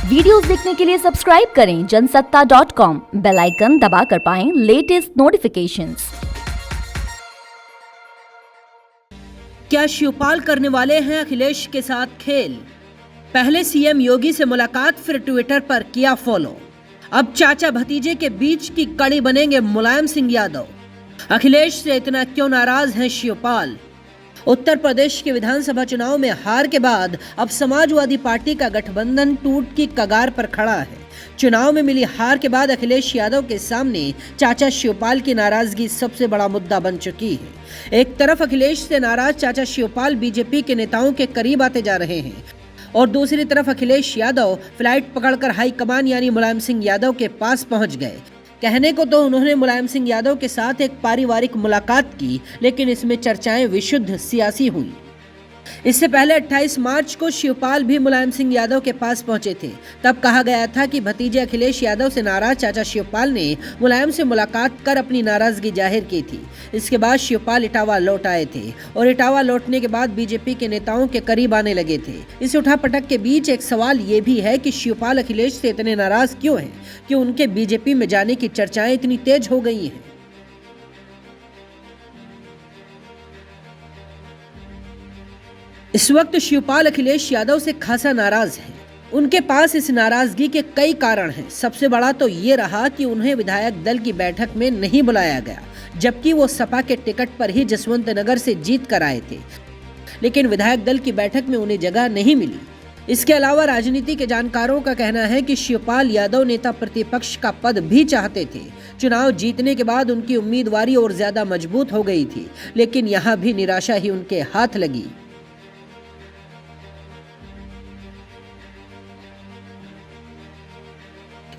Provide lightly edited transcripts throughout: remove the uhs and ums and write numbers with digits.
Videos देखने के लिए सब्सक्राइब करें जनसत्ता.com, बेल आइकन दबाकर पाएं लेटेस्ट नोटिफिकेशंस। क्या शिवपाल करने वाले हैं अखिलेश के साथ खेल? पहले सीएम योगी से मुलाकात, फिर ट्विटर पर किया फॉलो। अब चाचा भतीजे के बीच की कड़ी बनेंगे मुलायम सिंह यादव। अखिलेश से इतना क्यों नाराज हैं शिवपाल? उत्तर प्रदेश के विधानसभा चुनाव में हार के बाद अब समाजवादी पार्टी का गठबंधन टूट की कगार पर खड़ा है। चुनाव में मिली हार के बाद अखिलेश यादव के सामने चाचा शिवपाल की नाराजगी सबसे बड़ा मुद्दा बन चुकी है। एक तरफ अखिलेश से नाराज चाचा शिवपाल बीजेपी के नेताओं के करीब आते जा रहे हैं और दूसरी तरफ अखिलेश यादव फ्लाइट पकड़कर हाईकमान यानी मुलायम सिंह यादव के पास पहुंच गए। कहने को तो उन्होंने मुलायम सिंह यादव के साथ एक पारिवारिक मुलाकात की, लेकिन इसमें चर्चाएं विशुद्ध सियासी हुई। इससे पहले 28 मार्च को शिवपाल भी मुलायम सिंह यादव के पास पहुंचे थे। तब कहा गया था कि भतीजे अखिलेश यादव से नाराज चाचा शिवपाल ने मुलायम से मुलाकात कर अपनी नाराजगी जाहिर की थी। इसके बाद शिवपाल इटावा लौट आए थे और इटावा लौटने के बाद बीजेपी के नेताओं के करीब आने लगे थे। इस उठापटक के बीच एक सवाल ये भी है कि शिवपाल अखिलेश से इतने नाराज क्यों हैं कि उनके बीजेपी में जाने की चर्चाएं इतनी तेज हो गई हैं। इस वक्त शिवपाल अखिलेश यादव से खासा नाराज हैं। उनके पास इस नाराजगी के कई कारण हैं। सबसे बड़ा तो ये रहा कि उन्हें विधायक दल की बैठक में नहीं बुलाया गया, जबकि वो सपा के टिकट पर ही जसवंत नगर से जीत कर आए थे, लेकिन विधायक दल की बैठक में उन्हें जगह नहीं मिली। इसके अलावा राजनीति के जानकारों का कहना है कि शिवपाल यादव नेता प्रतिपक्ष का पद भी चाहते थे। चुनाव जीतने के बाद उनकी उम्मीदवारी और ज्यादा मजबूत हो गई थी, लेकिन यहाँ भी निराशा ही उनके हाथ लगी।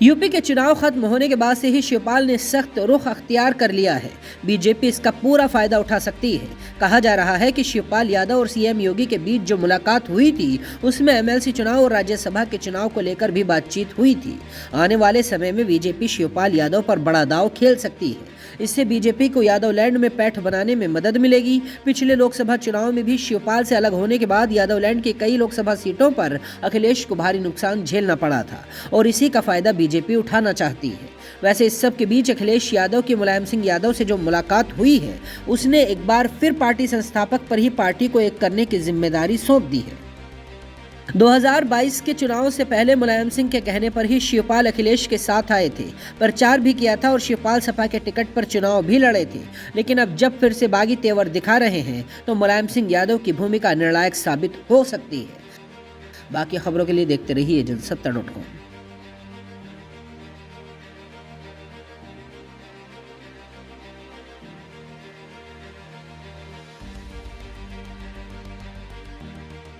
यूपी के चुनाव खत्म होने के बाद से ही शिवपाल ने सख्त रुख अख्तियार कर लिया है। बीजेपी इसका पूरा फायदा उठा सकती है। कहा जा रहा है कि शिवपाल यादव और सीएम योगी के बीच जो मुलाकात हुई थी, उसमें एमएलसी चुनाव और राज्यसभा के चुनाव को लेकर भी बातचीत हुई थी। आने वाले समय में बीजेपी शिवपाल यादव पर बड़ा दांव खेल सकती है। इससे बीजेपी को यादवलैंड में पैठ बनाने में मदद मिलेगी। पिछले लोकसभा चुनाव में भी शिवपाल से अलग होने के बाद यादवलैंड की कई लोकसभा सीटों पर अखिलेश को भारी नुकसान झेलना पड़ा था और इसी का फायदा बीजेपी उठाना चाहती है। वैसे इस सब के बीच अखिलेश यादव की मुलायम सिंह यादव से जो मुलाकात हुई है, उसने एक बार फिर पार्टी संस्थापक पर ही पार्टी को एक करने की जिम्मेदारी सौंप दी है। 2022 के चुनाव से पहले मुलायम सिंह के कहने पर ही शिवपाल अखिलेश के साथ आए थे, प्रचार भी किया था और शिवपाल सपा के टिकट पर चुनाव भी लड़े थे। लेकिन अब जब फिर से बागी तेवर दिखा रहे हैं तो मुलायम सिंह यादव की भूमिका निर्णायक साबित हो सकती है। बाकी खबरों के लिए देखते रहिए जनसत्ता.com।